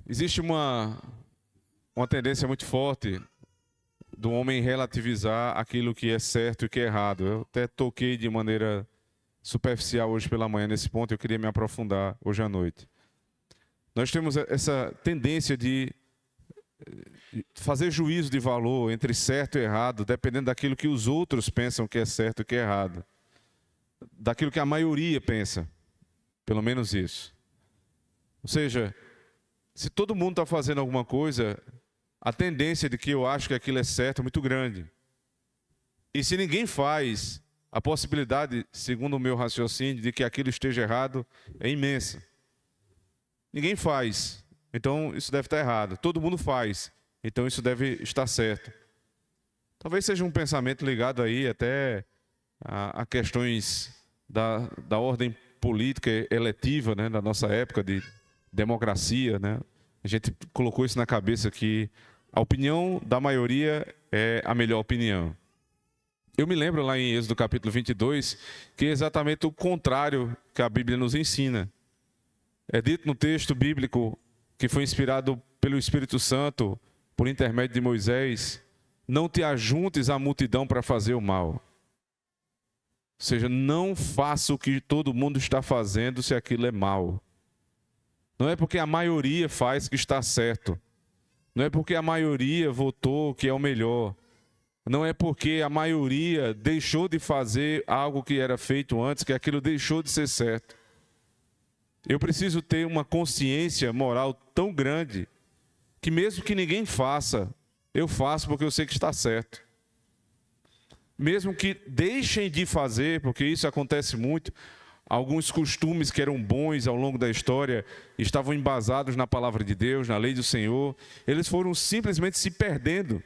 Existe uma tendência muito forte do homem relativizar aquilo que é certo e que é errado. Eu até toquei de maneira superficial hoje pela manhã nesse ponto, eu queria me aprofundar hoje à noite. Nós temos essa tendência de fazer juízo de valor entre certo e errado, dependendo daquilo que os outros pensam que é certo e que é errado. Daquilo que a maioria pensa, pelo menos isso. Ou seja, se todo mundo está fazendo alguma coisa, a tendência de que eu acho que aquilo é certo é muito grande. E se ninguém faz, a possibilidade, segundo o meu raciocínio, de que aquilo esteja errado é imensa. Ninguém faz, então isso deve estar errado. Todo mundo faz, então isso deve estar certo. Talvez seja um pensamento ligado aí até a questões da ordem política eletiva, né, da nossa época de democracia, né? A gente colocou isso na cabeça que a opinião da maioria é a melhor opinião. Eu me lembro lá em Êxodo capítulo 22, que é exatamente o contrário que a Bíblia nos ensina. É dito no texto bíblico que foi inspirado pelo Espírito Santo, por intermédio de Moisés, não te ajuntes à multidão para fazer o mal. Ou seja, não faça o que todo mundo está fazendo se aquilo é mal. Não é porque a maioria faz que está certo. Não é porque a maioria votou que é o melhor. Não é porque a maioria deixou de fazer algo que era feito antes que aquilo deixou de ser certo. Eu preciso ter uma consciência moral tão grande que mesmo que ninguém faça, eu faço porque eu sei que está certo. Mesmo que deixem de fazer, porque isso acontece muito, alguns costumes que eram bons ao longo da história estavam embasados na palavra de Deus, na lei do Senhor, eles foram simplesmente se perdendo.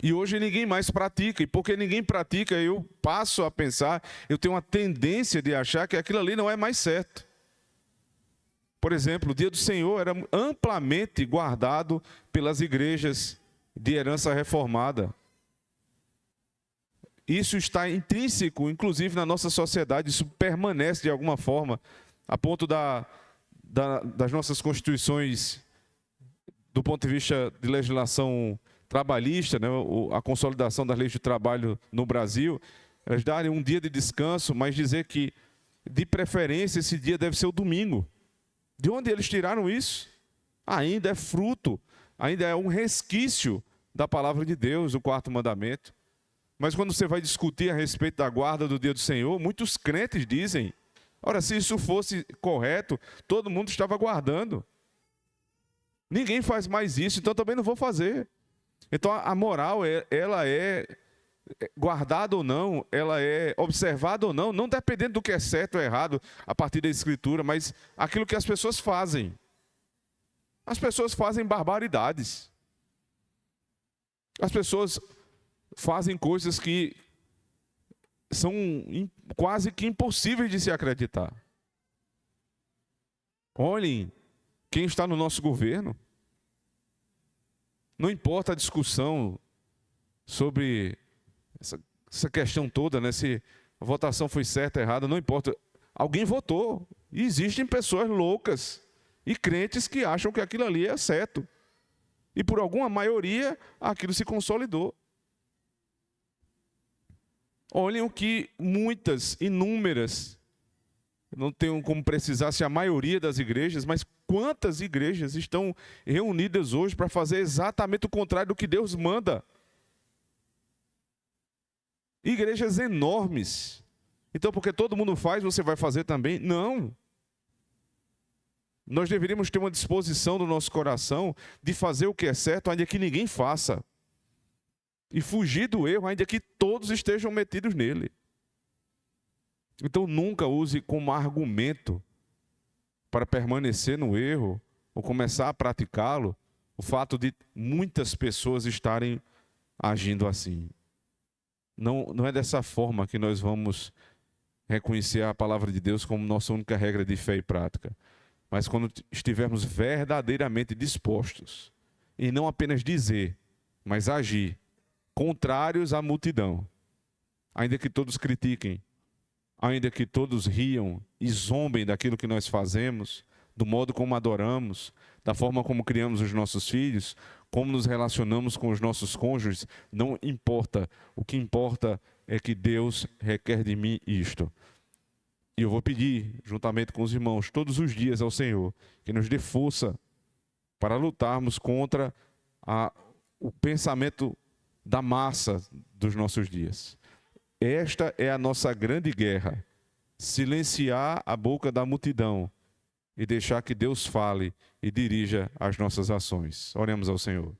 E hoje ninguém mais pratica, e porque ninguém pratica, eu passo a pensar, eu tenho uma tendência de achar que aquilo ali não é mais certo. Por exemplo, o dia do Senhor era amplamente guardado pelas igrejas de herança reformada. Isso está intrínseco, inclusive, na nossa sociedade, isso permanece de alguma forma, a ponto das nossas constituições, do ponto de vista de legislação trabalhista, né, a consolidação das leis de trabalho no Brasil, elas darem um dia de descanso, mas dizer que, de preferência, esse dia deve ser o domingo. De onde eles tiraram isso? Ainda é fruto, ainda é um resquício da palavra de Deus, o quarto mandamento. Mas quando você vai discutir a respeito da guarda do dia do Senhor, muitos crentes dizem, ora, se isso fosse correto, todo mundo estava guardando. Ninguém faz mais isso, então também não vou fazer. Então a moral, ela é guardada ou não, ela é observada ou não, não dependendo do que é certo ou errado a partir da Escritura, mas aquilo que as pessoas fazem. As pessoas fazem barbaridades. As pessoas fazem coisas que são quase que impossíveis de se acreditar. Olhem quem está no nosso governo. Não importa a discussão sobre essa questão toda, né? Se a votação foi certa ou errada, não importa. Alguém votou. E existem pessoas loucas e crentes que acham que aquilo ali é certo. E por alguma maioria, aquilo se consolidou. Olhem o que muitas, inúmeras, não tenho como precisar se a maioria das igrejas, mas quantas igrejas estão reunidas hoje para fazer exatamente o contrário do que Deus manda. Igrejas enormes. Então, porque todo mundo faz, você vai fazer também? Não. Nós deveríamos ter uma disposição do nosso coração de fazer o que é certo, ainda que ninguém faça. E fugir do erro, ainda que todos estejam metidos nele. Então, nunca use como argumento para permanecer no erro ou começar a praticá-lo o fato de muitas pessoas estarem agindo assim. Não é dessa forma que nós vamos reconhecer a palavra de Deus como nossa única regra de fé e prática. Mas quando estivermos verdadeiramente dispostos, e não apenas dizer, mas agir, contrários à multidão, ainda que todos critiquem, ainda que todos riam e zombem daquilo que nós fazemos, do modo como adoramos, da forma como criamos os nossos filhos, como nos relacionamos com os nossos cônjuges, não importa. O que importa é que Deus requer de mim isto. E eu vou pedir, juntamente com os irmãos, todos os dias ao Senhor, que nos dê força para lutarmos contra o pensamento da massa dos nossos dias. Esta é a nossa grande guerra. Silenciar a boca da multidão e deixar que Deus fale e dirija as nossas ações. Oremos ao Senhor.